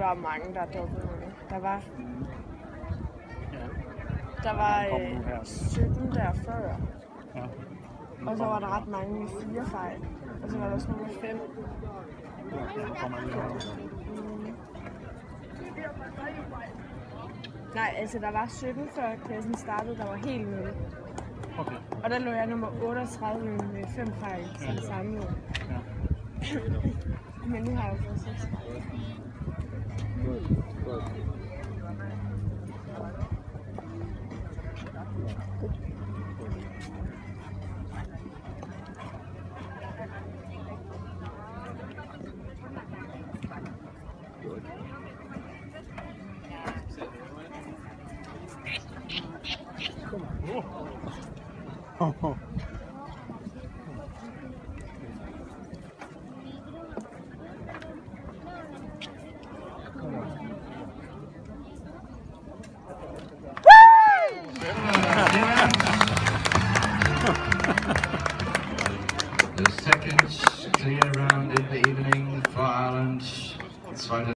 var mange, der dukkede med. Der var Kom nu her. 17 der før. Ja. Og så var der ret mange med 4 fejl. Og så var der også nogle med 5. Ja, kommer lige her. Nej, altså der var 17 før klassen startede, der var helt nede. Okay. Og der lå jeg nummer 38 med 5 fejl som samlet. Ja. Men nu har jeg jo fået 6 fejl. Oh.